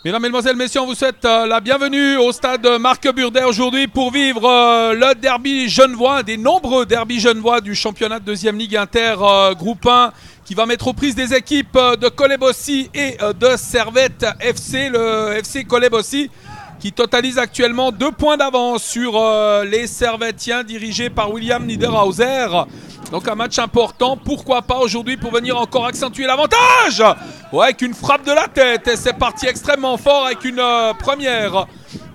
Mesdames, Mesdemoiselles, Messieurs, on vous souhaite la bienvenue au stade Marc Burdet aujourd'hui pour vivre le derby genevois, des nombreux derbys genevois du championnat de 2e Ligue Inter Groupe 1 qui va mettre aux prises des équipes de Collet-Bossy et de Servette FC, le FC Collet-Bossy qui totalise actuellement 2 points d'avance sur les Servettiens dirigés par William Niederhauser. Donc un match important, pourquoi pas aujourd'hui pour venir encore accentuer l'avantage. Ouais, avec une frappe de la tête et c'est parti extrêmement fort avec une première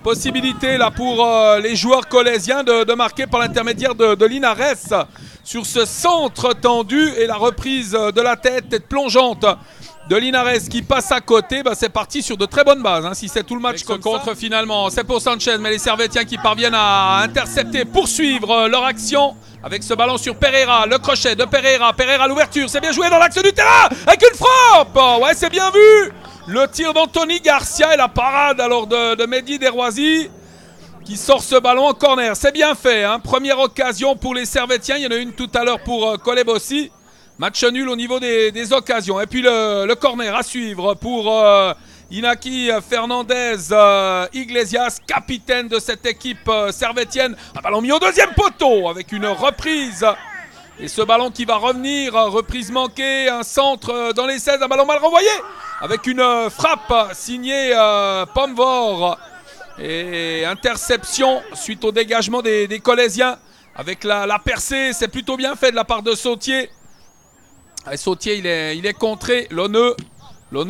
possibilité là pour les joueurs collésiens de marquer par l'intermédiaire de Linares sur ce centre tendu et la reprise de la tête plongeante de Linares qui passe à côté. C'est parti sur de très bonnes bases si c'est tout le match contre finalement. C'est pour Sanchez, mais les Servettiens qui parviennent à intercepter, poursuivre leur action avec ce ballon sur Pereira, le crochet de Pereira, Pereira l'ouverture, c'est bien joué dans l'axe du terrain avec une frappe. Ouais, c'est bien vu. Le tir d'Anthony Garcia et la parade alors de Mehdi Derwazi qui sort ce ballon en corner. C'est bien fait, première occasion pour les Servettiens, il y en a une tout à l'heure pour Collet-Bossy. Match nul au niveau des occasions. Et puis le corner à suivre pour Inaki Fernandez Iglesias, capitaine de cette équipe servettienne. Un ballon mis au 2e poteau avec une reprise. Et ce ballon qui va revenir, reprise manquée, un centre dans les 16, un ballon mal renvoyé. Avec une frappe signée Pomvor. Et interception suite au dégagement des Collésiens. Avec la percée, c'est plutôt bien fait de la part de Sautier. Et Sautier, il est contré. Lonneux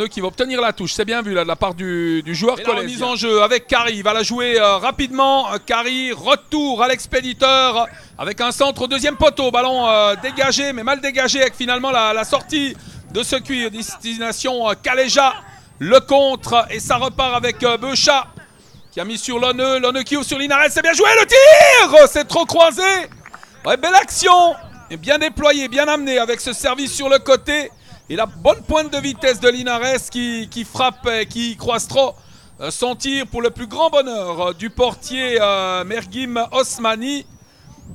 qui va obtenir la touche. C'est bien vu là de la part du joueur collésien. La mise en jeu avec Kari. Il va la jouer rapidement. Kari, retour à l'expéditeur avec un centre au 2e poteau. Ballon dégagé, mais mal dégagé avec finalement la sortie de ce cuir. Destination Kaleja. Le contre. Et ça repart avec Beuchat qui a mis sur Lonneux. Lonneux qui ouvre sur Linares. C'est bien joué le tir. C'est trop croisé. Ouais, belle action. Et bien déployé, bien amené avec ce service sur le côté. Et la bonne pointe de vitesse de Linares qui frappe, qui croise trop son tir pour le plus grand bonheur du portier Mergim Osmani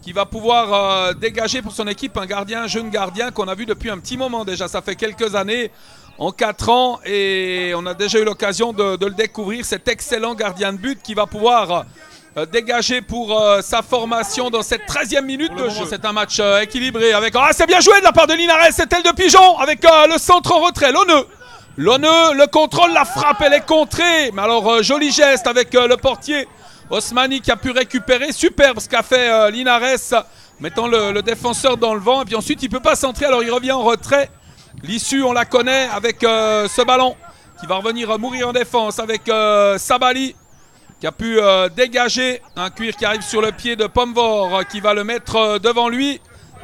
qui va pouvoir dégager pour son équipe un jeune gardien qu'on a vu depuis un petit moment déjà. Ça fait quelques années, en 4 ans, et on a déjà eu l'occasion de le découvrir. Cet excellent gardien de but qui va pouvoir dégagé pour sa formation dans cette 13e minute de jeu. C'est un match équilibré avec... Ah, c'est bien joué de la part de Linares, c'est elle de Pigeon avec le centre en retrait. Lonneux, le contrôle, la frappe, elle est contrée. Mais alors, joli geste avec le portier Osmani qui a pu récupérer. Superbe ce qu'a fait Linares, mettant le défenseur dans le vent. Et puis ensuite, il ne peut pas centrer, alors il revient en retrait. L'issue, on la connaît avec ce ballon qui va revenir mourir en défense avec Sabali, qui a pu dégager un cuir qui arrive sur le pied de Pomvor qui va le mettre devant lui.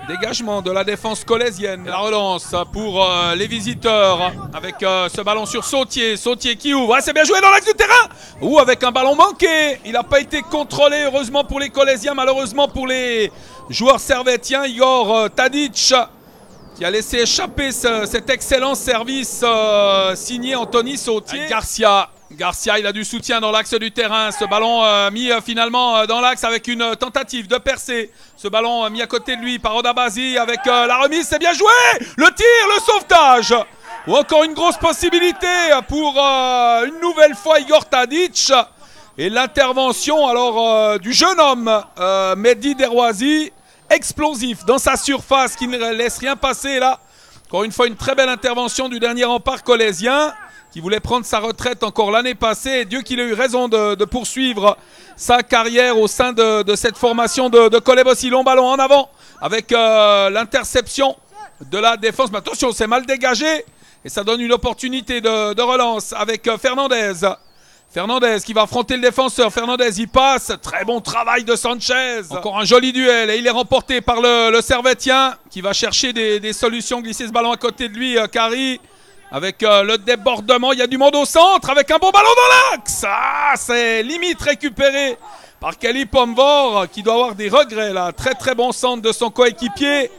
Dégagement de la défense collésienne. La relance pour les visiteurs avec ce ballon sur Sautier. Sautier qui ouvre. Ah, c'est bien joué dans l'axe du terrain. Ou avec un ballon manqué. Il n'a pas été contrôlé. Heureusement pour les Collésiens. Malheureusement pour les joueurs servettiens. Igor Tadic qui a laissé échapper cet excellent service signé Anthony Sautier. Garcia, il a du soutien dans l'axe du terrain. Ce ballon mis finalement dans l'axe avec une tentative de percer. Ce ballon mis à côté de lui par Odabazi avec la remise. C'est bien joué. Le tir, le sauvetage. Ou encore une grosse possibilité pour une nouvelle fois Igor Tadic. Et l'intervention alors du jeune homme Mehdi Derwazi. Explosif dans sa surface qui ne laisse rien passer là. Encore une fois, une très belle intervention du dernier rempart collésien qui voulait prendre sa retraite encore l'année passée. Et Dieu qu'il a eu raison de poursuivre sa carrière au sein de cette formation de Collet-Bossy. Long ballon en avant avec l'interception de la défense. Mais attention, c'est mal dégagé. Et ça donne une opportunité de relance avec Fernandez. Fernandez qui va affronter le défenseur. Fernandez y passe. Très bon travail de Sanchez. Encore un joli duel. Et il est remporté par le Servettien qui va chercher des solutions. Glisser ce ballon à côté de lui. Kari. Avec le débordement, il y a du monde au centre avec un bon ballon dans l'axe. Ah, c'est limite récupéré par Kelly Pomvor qui doit avoir des regrets là. Très très bon centre de son coéquipier.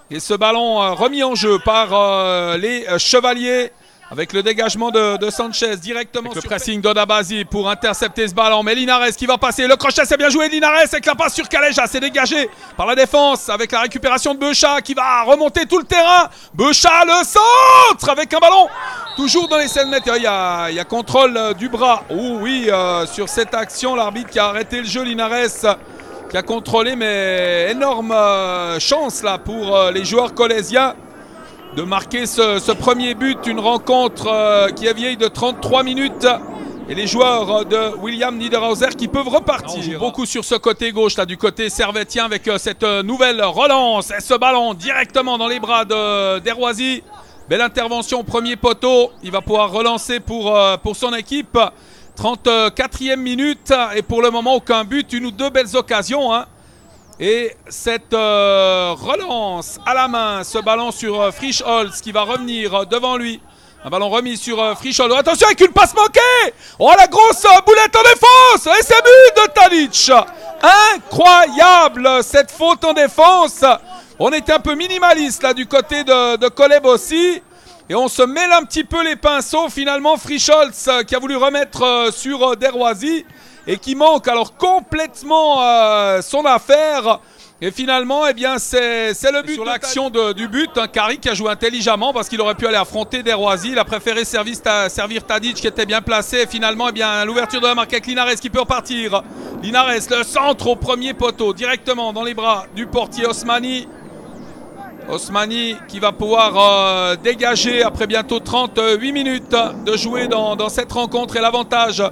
Et ce ballon remis en jeu par les Chevaliers Avec le dégagement de Sanchez directement avec sur le pressing d'Odabasi pour intercepter ce ballon. Mais Linares qui va passer. Le crochet, c'est bien joué de Linares avec la passe sur Kaleja. C'est dégagé par la défense avec la récupération de Becha qui va remonter tout le terrain. Becha, le centre avec un ballon. Toujours dans les 16 mètres. Il y a contrôle du bras. Oh oui, sur cette action, l'arbitre qui a arrêté le jeu. Linares qui a contrôlé. Mais énorme chance là pour les joueurs colésiens de marquer ce premier but, une rencontre qui est vieille de 33 minutes. Et les joueurs de William Niederhauser qui peuvent repartir. Beaucoup sur ce côté gauche, là, du côté servétien avec cette nouvelle relance. Et ce ballon directement dans les bras de Derwazi. Belle intervention au premier poteau. Il va pouvoir relancer pour son équipe. 34e minute. Et pour le moment, aucun but. Une ou deux belles occasions, hein. Et cette relance à la main, ce ballon sur Frischholz qui va revenir devant lui. Un ballon remis sur Frischholz. Attention avec une passe manquée. Oh la grosse boulette en défense. Et c'est but de Tadic. Incroyable cette faute en défense. On était un peu minimaliste là du côté de Kolebossi. Et on se mêle un petit peu les pinceaux. Finalement Frischholz qui a voulu remettre sur Derwazi. Et qui manque alors complètement son affaire. Et finalement, eh bien, c'est le but. Sur l'action du but, Kari qui a joué intelligemment parce qu'il aurait pu aller affronter Derwazi. Il a préféré servir Tadic qui était bien placé. Et finalement, eh bien, l'ouverture de la marque avec Linares qui peut repartir. Linares, le centre au premier poteau, directement dans les bras du portier Osmani. Osmani qui va pouvoir dégager après bientôt 38 minutes de jouer dans cette rencontre. Et l'avantage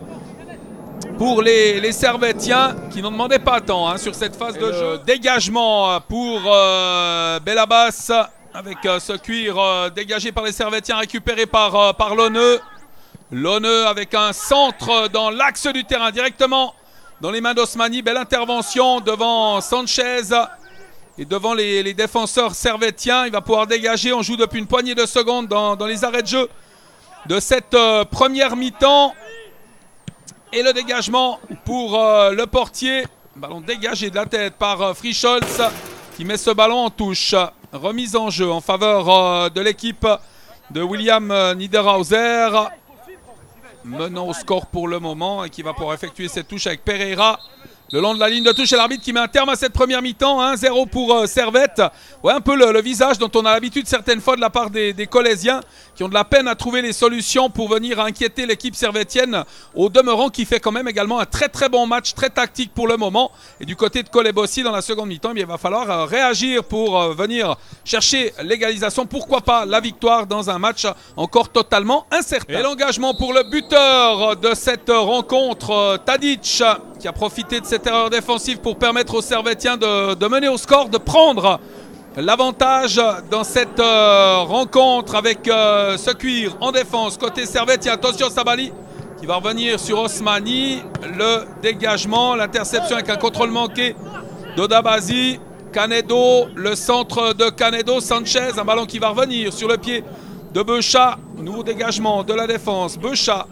pour les Servétiens qui n'en demandaient pas tant hein, sur cette phase de jeu. Dégagement pour Belabas avec ce cuir dégagé par les Servétiens, récupéré par Loneux. Loneux avec un centre dans l'axe du terrain directement dans les mains d'Osmani. Belle intervention devant Sanchez et devant les défenseurs servétiens. Il va pouvoir dégager. On joue depuis une poignée de secondes dans les arrêts de jeu de cette première mi-temps. Et le dégagement pour le portier. Ballon dégagé de la tête par Frischholz qui met ce ballon en touche. Remise en jeu en faveur de l'équipe de William Niederhauser. Menant au score pour le moment et qui va pouvoir effectuer cette touche avec Pereira. Le long de la ligne de touche et l'arbitre qui met un terme à cette première mi-temps. 1-0 pour Servette. Ouais, un peu le visage dont on a l'habitude certaines fois de la part des Colésiens qui ont de la peine à trouver les solutions pour venir inquiéter l'équipe servétienne. Au demeurant qui fait quand même également un très très bon match, très tactique pour le moment. Et du côté de Kolebossi dans la seconde mi-temps, il va falloir réagir pour venir chercher l'égalisation. Pourquoi pas la victoire dans un match encore totalement incertain. Et l'engagement pour le buteur de cette rencontre, Tadic, qui a profité de cette erreur défensive pour permettre aux Servétiens de mener au score, de prendre l'avantage dans cette rencontre avec ce cuir en défense côté Servétien. Attention Sabali qui va revenir sur Osmani. Le dégagement, l'interception avec un contrôle manqué d'Odabasi. Canedo, le centre de Canedo. Sanchez, un ballon qui va revenir sur le pied de Becha. Nouveau dégagement de la défense. Becha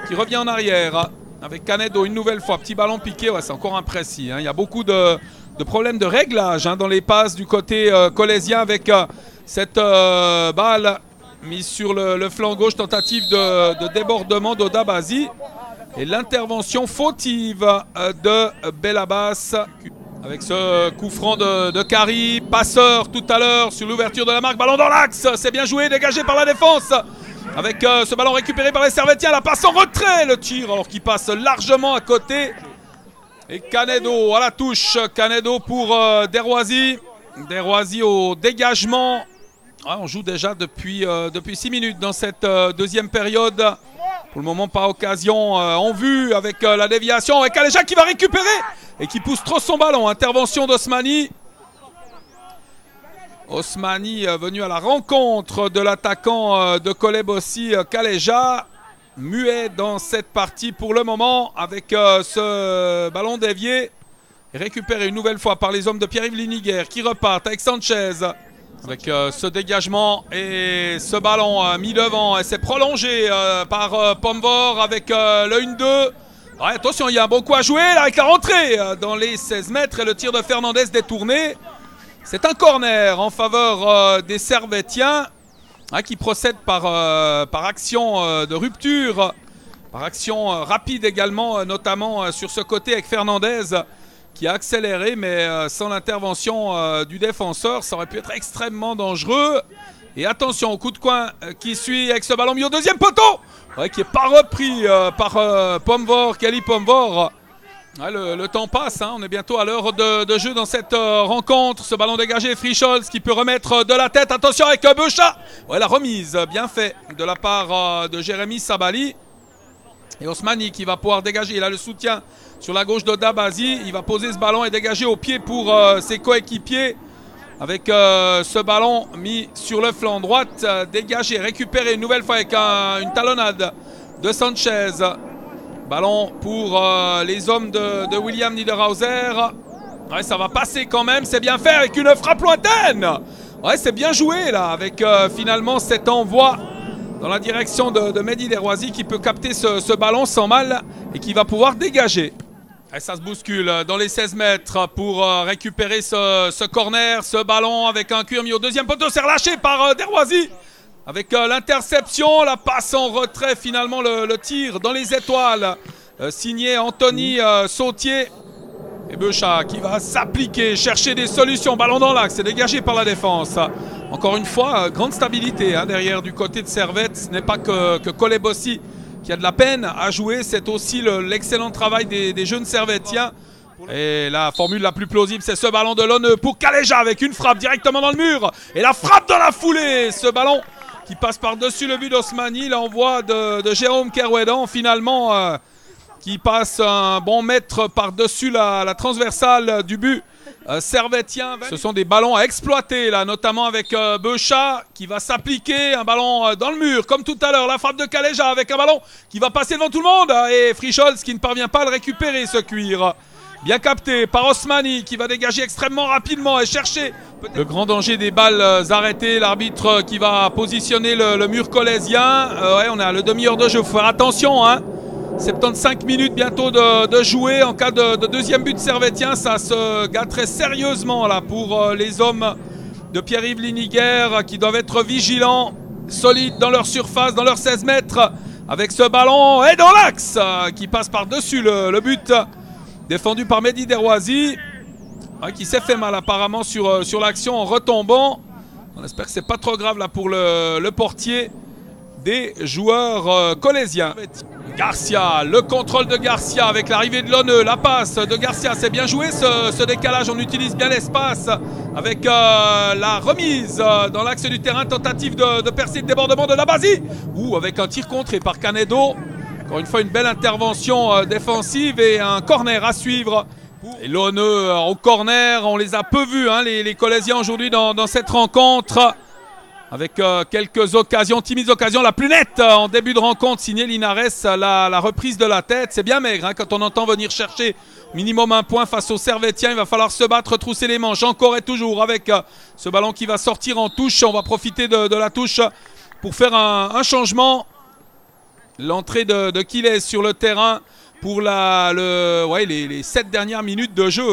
qui revient en arrière avec Canedo une nouvelle fois. Petit ballon piqué, ouais, c'est encore imprécis. Il y a beaucoup de problèmes de réglage dans les passes du côté colésien avec cette balle mise sur le flanc gauche. Tentative de débordement d'Odabasi. Et l'intervention fautive de Belabas. Avec ce coup franc de Kari. Passeur tout à l'heure sur l'ouverture de la marque. Ballon dans l'axe. C'est bien joué, dégagé par la défense. Avec ce ballon récupéré par les Servétiens, la passe en retrait, le tir alors qu'il passe largement à côté. Et Canedo à la touche, Canedo pour Derwazi. Derwazi au dégagement. Ah, on joue déjà depuis 6 minutes dans cette deuxième période. Pour le moment, pas occasion en vue avec la déviation. Avec Kaleja qui va récupérer et qui pousse trop son ballon. Intervention d'Osmani. Osmani venu à la rencontre de l'attaquant de Kolebossi, Kaleja. Muet dans cette partie pour le moment avec ce ballon dévié. Récupéré une nouvelle fois par les hommes de Pierre-Yves Liniger qui repartent avec Sanchez. Avec ce dégagement et ce ballon mis devant. Et c'est prolongé par Pomvor avec le 1-2. Ouais, attention, il y a un bon coup à jouer là, avec la rentrée dans les 16 mètres et le tir de Fernandez détourné. C'est un corner en faveur des Servétiens. qui procède par action de rupture, par action rapide également, notamment sur ce côté avec Fernandez qui a accéléré, mais sans l'intervention du défenseur, ça aurait pu être extrêmement dangereux. Et attention au coup de coin qui suit avec ce ballon mis au deuxième poteau, qui n'est pas repris par Pomvor, Kelly Pomvor. Le temps passe, on est bientôt à l'heure de jeu dans cette rencontre. Ce ballon dégagé, Frischholz qui peut remettre de la tête. Attention avec Beuchat. La remise bien fait de la part de Jérémy Sabali. Et Osmani qui va pouvoir dégager. Il a le soutien sur la gauche de Dabazi. Il va poser ce ballon et dégager au pied pour ses coéquipiers. Avec ce ballon mis sur le flanc droite. Dégagé, récupéré une nouvelle fois avec une talonnade de Sanchez. Ballon pour les hommes de William Niederhauser. Ça va passer quand même, c'est bien fait avec une frappe lointaine. C'est bien joué là, avec finalement cet envoi dans la direction de Mehdi Desroisiers qui peut capter ce ballon sans mal et qui va pouvoir dégager. Ça se bouscule dans les 16 mètres pour récupérer ce corner, ce ballon avec un cuir mis au deuxième poteau. C'est relâché par Desroisiers. Avec l'interception, la passe en retrait, finalement le tir dans les étoiles, signé Anthony Sautier. Et Beuchat qui va s'appliquer, chercher des solutions, ballon dans l'axe, c'est dégagé par la défense. Encore une fois, grande stabilité derrière du côté de Servette. Ce n'est pas que Kolebossi qui a de la peine à jouer, c'est aussi l'excellent travail des jeunes Servettiens. Et la formule la plus plausible, c'est ce ballon de Lonneux pour Kaleja avec une frappe directement dans le mur. Et la frappe dans la foulée, ce ballon qui passe par-dessus le but d'Osmani, l'envoi de Jérôme Kerwedan finalement qui passe un bon mètre par-dessus la transversale du but servettien. Ce sont des ballons à exploiter là, notamment avec Beuchat qui va s'appliquer, un ballon dans le mur comme tout à l'heure, la frappe de Kaleja avec un ballon qui va passer devant tout le monde et Frischholz qui ne parvient pas à le récupérer, ce cuir. Bien capté par Osmani qui va dégager extrêmement rapidement et chercher le grand danger des balles arrêtées. L'arbitre qui va positionner le mur colésien. On est à le demi-heure de jeu, il faut faire attention. 75 minutes bientôt de jouer. En cas de deuxième but servettien, ça se gâterait sérieusement là, pour les hommes de Pierre-Yves Liniguer qui doivent être vigilants, solides dans leur surface, dans leurs 16 mètres. Avec ce ballon et dans l'axe qui passe par-dessus le but. Défendu par Mehdi Desroisiers, qui s'est fait mal apparemment sur l'action en retombant. On espère que c'est pas trop grave là pour le portier des joueurs colésiens. Garcia, le contrôle de Garcia avec l'arrivée de Lonneux, la passe de Garcia, c'est bien joué ce décalage, on utilise bien l'espace avec la remise dans l'axe du terrain, tentative de percer le débordement de Dabazi, ou avec un tir contré par Canedo. Encore une fois, une belle intervention défensive et un corner à suivre. Et Lonneux au corner, on les a peu vus, les Colésiens aujourd'hui dans cette rencontre. Avec quelques occasions, timides occasions. La plus nette en début de rencontre, signée Linares, la reprise de la tête. C'est bien maigre quand on entend venir chercher minimum un point face aux Servettiens. Il va falloir se battre, trousser les manches. Encore et toujours avec ce ballon qui va sortir en touche. On va profiter de la touche pour faire un changement. L'entrée de Quiles sur le terrain pour les 7 dernières minutes de jeu.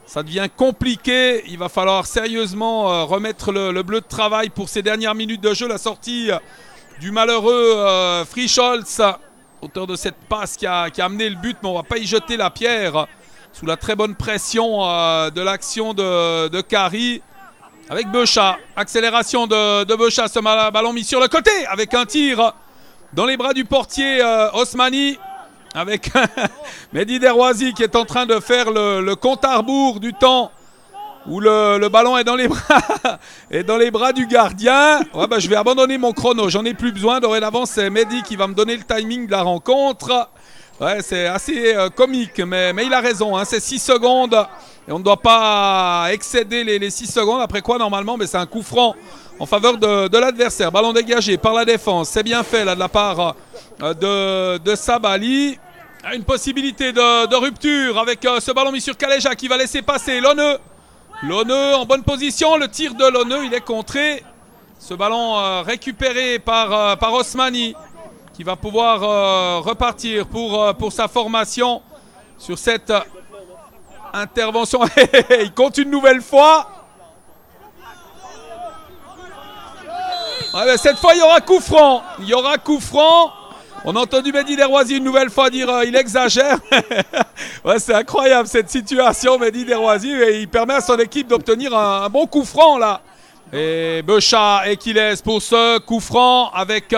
Ça devient compliqué. Il va falloir sérieusement remettre le bleu de travail pour ces dernières minutes de jeu. La sortie du malheureux Frischholz, auteur de cette passe qui a amené le but, mais on ne va pas y jeter la pierre sous la très bonne pression de l'action de Kari. Avec Beuchat, accélération de Beuchat, ce ballon mis sur le côté avec un tir dans les bras du portier Osmani, avec Mehdi Desroisiers qui est en train de faire le compte à rebours du temps où le ballon est dans les bras du gardien. Je vais abandonner mon chrono, j'en ai plus besoin. Dorénavant, c'est Mehdi qui va me donner le timing de la rencontre. C'est assez comique, mais il a raison. C'est 6 secondes et on ne doit pas excéder les 6 secondes. Après quoi, normalement, c'est un coup franc en faveur de l'adversaire. Ballon dégagé par la défense. C'est bien fait là de la part de Sabali. Une possibilité de rupture avec ce ballon mis sur Kaleja qui va laisser passer Lonneux. Lonneux en bonne position. Le tir de Lonneux, il est contré. Ce ballon récupéré par Osmani qui va pouvoir repartir pour sa formation sur cette intervention. Il compte une nouvelle fois. Ouais, mais cette fois, il y aura coup franc. Il y aura coup franc. On a entendu Mehdi Desroisiers une nouvelle fois dire il exagère. Ouais, c'est incroyable cette situation, Mehdi Desroisiers. Il permet à son équipe d'obtenir un bon coup franc là. Et Beuchat et Quiles pour ce coup franc avec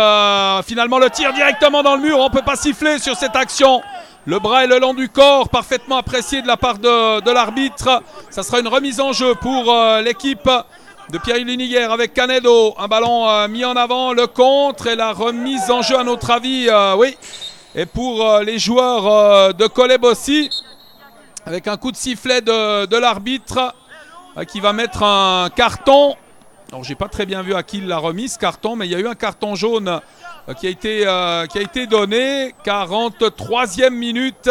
finalement le tir directement dans le mur. On ne peut pas siffler sur cette action. Le bras est le long du corps, parfaitement apprécié de la part de l'arbitre. Ça sera une remise en jeu pour l'équipe de Pierre-Yves Linière avec Canedo. Un ballon mis en avant, le contre et la remise en jeu à notre avis, oui. Et pour les joueurs de Coleb aussi, avec un coup de sifflet de l'arbitre qui va mettre un carton. Alors, j'ai pas très bien vu à qui il l'a remis ce carton, mais il y a eu un carton jaune qui a été donné. 43e minute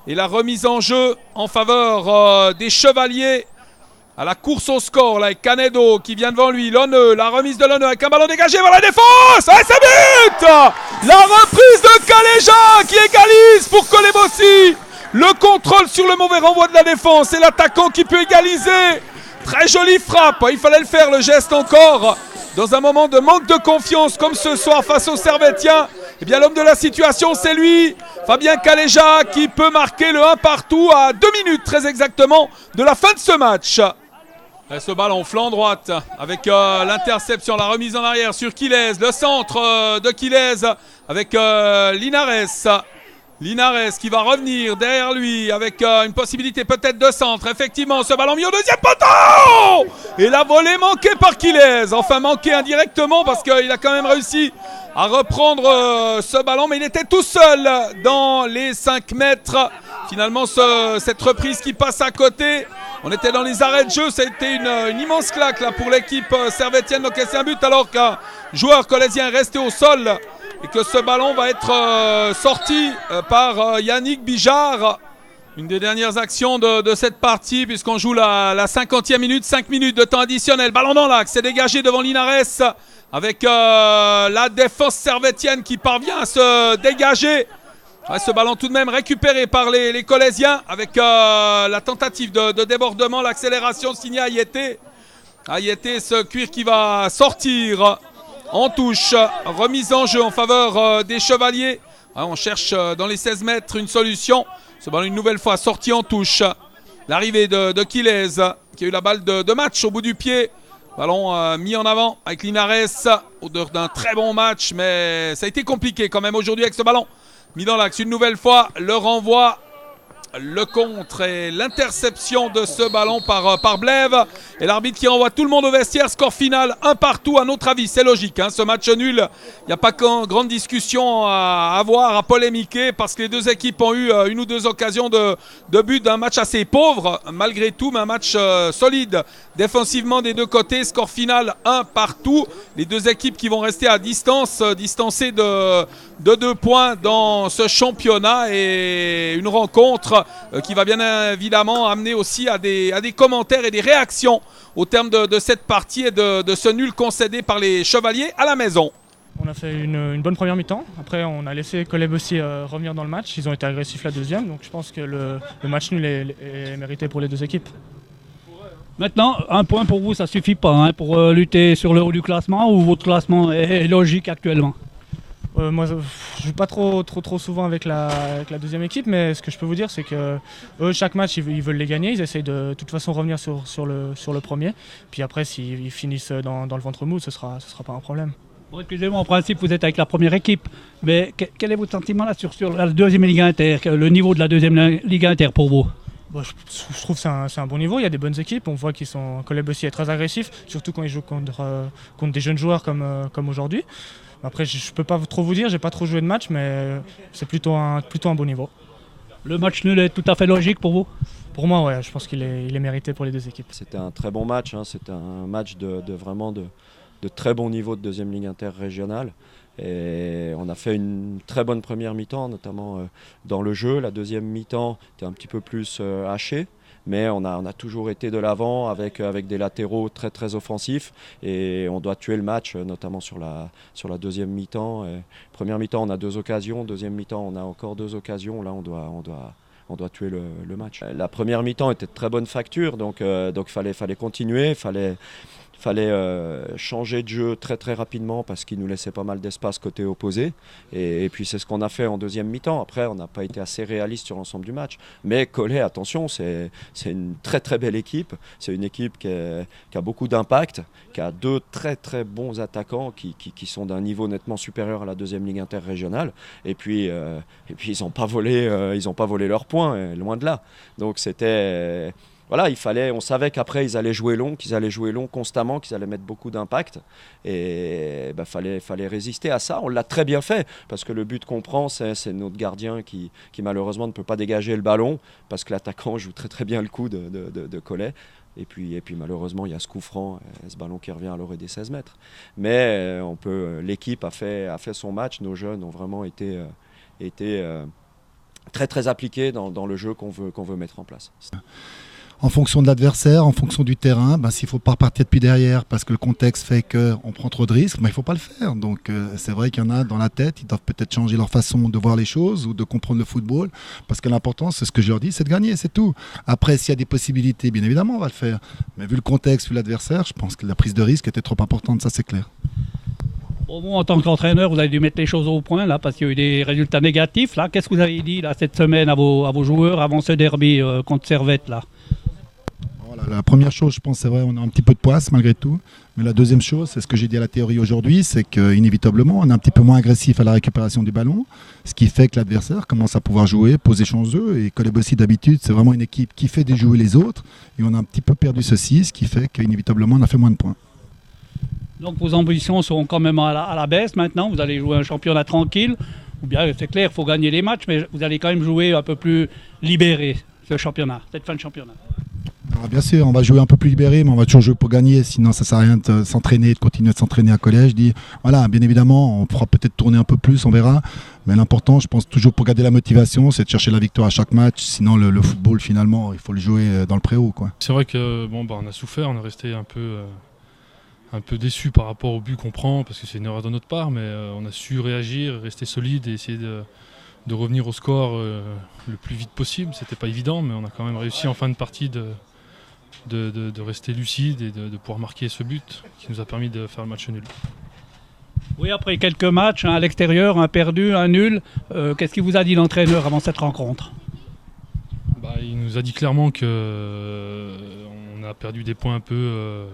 et la remise en jeu en faveur des Chevaliers à la course au score là, avec Canedo qui vient devant lui. Lonneux, la remise de Lonneux avec un ballon dégagé vers la défense. Et c'est but. La reprise de Caléja qui égalise pour Colebossi. Le contrôle sur le mauvais renvoi de la défense et l'attaquant qui peut égaliser. Très jolie frappe, il fallait le faire, le geste encore. Dans un moment de manque de confiance comme ce soir face aux Servétiens, eh bien l'homme de la situation c'est lui, Fabien Caléja, qui peut marquer le 1 partout à 2 minutes très exactement de la fin de ce match. Et ce ballon flanc droite avec l'interception, la remise en arrière sur Quiles, le centre de Quiles avec Linares. Linares qui va revenir derrière lui avec une possibilité peut-être de centre. Effectivement, ce ballon mis au deuxième poteau. Et la volée manquée par Quiles. Enfin, manquée indirectement parce qu'il a quand même réussi à reprendre ce ballon. Mais il était tout seul dans les 5 mètres. Finalement, cette reprise qui passe à côté. On était dans les arrêts de jeu. Ça a été une immense claque là, pour l'équipe servétienne d'encaisser un but alors qu'un joueur colésien est resté au sol. Et que ce ballon va être sorti par Yannick Bijard. Une des dernières actions de cette partie puisqu'on joue la 50e minute, 5 minutes de temps additionnel. Ballon dans l'axe, c'est dégagé devant Linares avec la défense servétienne qui parvient à se dégager. Ouais, ce ballon tout de même récupéré par les Colésiens avec la tentative de débordement, l'accélération signée à Ayete. Ayete, ce cuir qui va sortir. En touche, remise en jeu en faveur des Chevaliers. On cherche dans les 16 mètres une solution. Ce ballon une nouvelle fois sorti en touche. L'arrivée de Quiles qui a eu la balle de match au bout du pied. Ballon mis en avant avec Linares. Odeur d'un très bon match, mais ça a été compliqué quand même aujourd'hui avec ce ballon. Mis dans l'axe une nouvelle fois, le renvoi. Le contre et l'interception de ce ballon par Blève. Et l'arbitre qui renvoie tout le monde au vestiaire. Score final, 1 partout à notre avis. C'est logique, hein, ce match nul. Il n'y a pas grande discussion à avoir, à polémiquer. Parce que les deux équipes ont eu une ou deux occasions de but d'un match assez pauvre. Malgré tout, mais un match solide. Défensivement des deux côtés. Score final, 1 partout. Les deux équipes qui vont rester à distance. Distancées de 2 points dans ce championnat. Et une rencontre qui va bien évidemment amener aussi à des commentaires et des réactions au terme de cette partie et de ce nul concédé par les Chevaliers à la maison. On a fait une bonne première mi-temps. Après, on a laissé Coleb aussi revenir dans le match. Ils ont été agressifs la deuxième. Donc je pense que le match nul est mérité pour les deux équipes. Maintenant, un point pour vous, ça ne suffit pas hein, pour lutter sur le haut du classement ou votre classement est logique actuellement? Moi, je ne joue pas trop souvent avec la deuxième équipe, mais ce que je peux vous dire, c'est que eux, chaque match, ils veulent les gagner. Ils essayent de toute façon revenir sur le premier. Puis après, s'ils finissent dans le ventre mou, ce sera pas un problème. Bon, excusez-moi, en principe, vous êtes avec la première équipe, mais quel est votre sentiment là sur la deuxième Ligue Inter, le niveau de la deuxième Ligue Inter pour vous? Bon, je trouve que c'est un bon niveau. Il y a des bonnes équipes. On voit qu'ils sont Coleb aussi est très agressif, surtout quand ils jouent contre des jeunes joueurs comme aujourd'hui. Après, je ne peux pas trop vous dire, j'ai pas trop joué de match, mais c'est plutôt un bon niveau. Le match nul est tout à fait logique pour vous? Pour moi, ouais, je pense qu'il est mérité pour les deux équipes. C'était un très bon match, hein. C'était un match vraiment de très bon niveau de deuxième ligue interrégionale. Et on a fait une très bonne première mi-temps, notamment dans le jeu. La deuxième mi-temps était un petit peu plus hachée. Mais on a toujours été de l'avant avec des latéraux très très offensifs et on doit tuer le match, notamment sur la deuxième mi-temps. Première mi-temps, on a 2 occasions, deuxième mi-temps, on a encore 2 occasions. Là, on doit tuer le match. La première mi-temps était de très bonne facture, donc fallait continuer, changer de jeu très très rapidement parce qu'il nous laissait pas mal d'espace côté opposé. Et puis c'est ce qu'on a fait en deuxième mi-temps. Après, on n'a pas été assez réaliste sur l'ensemble du match. Mais Cholet, attention, c'est une très très belle équipe. C'est une équipe qui a beaucoup d'impact, qui a 2 très très bons attaquants qui sont d'un niveau nettement supérieur à la deuxième ligue interrégionale. Et puis ils n'ont pas volé leurs points, loin de là. Donc c'était... Voilà, on savait qu'après ils allaient jouer long, constamment, qu'ils allaient mettre beaucoup d'impact et fallait résister à ça. On l'a très bien fait parce que le but qu'on prend, c'est notre gardien qui malheureusement ne peut pas dégager le ballon parce que l'attaquant joue très très bien le coup de Cholet. Et puis malheureusement il y a ce coup franc, ce ballon qui revient à l'orée des 16 mètres. Mais l'équipe a fait son match, nos jeunes ont vraiment été très très appliqués dans le jeu qu'on veut mettre en place. En fonction de l'adversaire, en fonction du terrain, s'il ne faut pas repartir depuis derrière parce que le contexte fait qu'on prend trop de risques, il ne faut pas le faire. Donc c'est vrai qu'il y en a dans la tête, ils doivent peut-être changer leur façon de voir les choses ou de comprendre le football parce que l'important, c'est ce que je leur dis, c'est de gagner, c'est tout. Après, s'il y a des possibilités, bien évidemment, on va le faire. Mais vu le contexte, vu l'adversaire, je pense que la prise de risque était trop importante, ça c'est clair. Bon, vous, en tant qu'entraîneur, vous avez dû mettre les choses au point là, parce qu'il y a eu des résultats négatifs. Là. Qu'est-ce que vous avez dit là, cette semaine à vos joueurs avant ce derby contre Servette là? La première chose, je pense, c'est vrai, on a un petit peu de poisse malgré tout. Mais la deuxième chose, c'est ce que j'ai dit à la théorie aujourd'hui, c'est qu'inévitablement, on est un petit peu moins agressif à la récupération du ballon, ce qui fait que l'adversaire commence à pouvoir jouer, poser son jeu. Et Cholet Bossy, d'habitude, c'est vraiment une équipe qui fait déjouer les autres. Et on a un petit peu perdu ceci, ce qui fait qu'inévitablement, on a fait moins de points. Donc vos ambitions seront quand même à la baisse maintenant. Vous allez jouer un championnat tranquille. Ou bien, c'est clair, il faut gagner les matchs, mais vous allez quand même jouer un peu plus libéré, ce championnat, cette fin de championnat. Alors bien sûr, on va jouer un peu plus libéré, mais on va toujours jouer pour gagner. Sinon, ça ne sert à rien de s'entraîner, de continuer de s'entraîner à collège. Je dis, voilà, bien évidemment, on pourra peut-être tourner un peu plus, on verra. Mais l'important, je pense, toujours pour garder la motivation, c'est de chercher la victoire à chaque match. Sinon, le football, finalement, il faut le jouer dans le préau, quoi. C'est vrai que on a souffert, on est resté un peu déçu par rapport au but qu'on prend, parce que c'est une erreur de notre part, mais on a su réagir, rester solide et essayer de revenir au score le plus vite possible. C'était pas évident, mais on a quand même réussi en fin de partie de rester lucide et de pouvoir marquer ce but qui nous a permis de faire le match nul. Oui, après quelques matchs, à l'extérieur, un perdu, un nul, qu'est-ce qu'il vous a dit l'entraîneur avant cette rencontre? Il nous a dit clairement qu'on a perdu des points un peu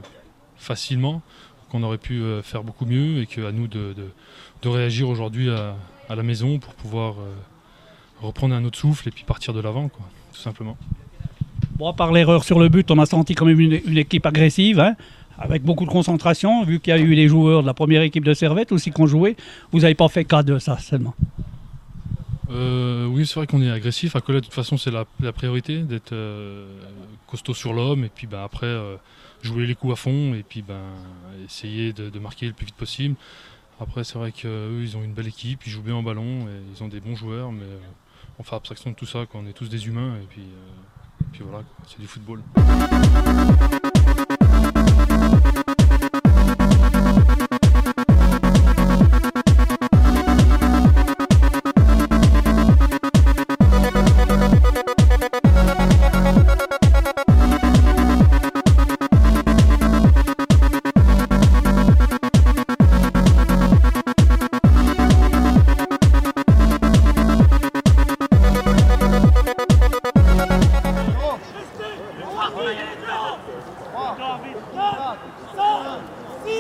facilement, qu'on aurait pu faire beaucoup mieux et qu'à nous de réagir aujourd'hui à la maison pour pouvoir reprendre un autre souffle et puis partir de l'avant, quoi, tout simplement. Bon, par l'erreur sur le but, on a senti quand même une équipe agressive, hein, avec beaucoup de concentration, vu qu'il y a eu les joueurs de la première équipe de Servette aussi qui ont joué. Vous n'avez pas fait cas de ça seulement? Oui, c'est vrai qu'on est agressif. À Cholet, de toute façon, c'est la priorité, d'être costaud sur l'homme et puis après jouer les coups à fond et puis essayer de marquer le plus vite possible. Après, c'est vrai qu'eux, ils ont une belle équipe, ils jouent bien en ballon et ils ont des bons joueurs, mais on fait abstraction de tout ça, on est tous des humains et puis voilà, c'est du football. David, 4, 5, 6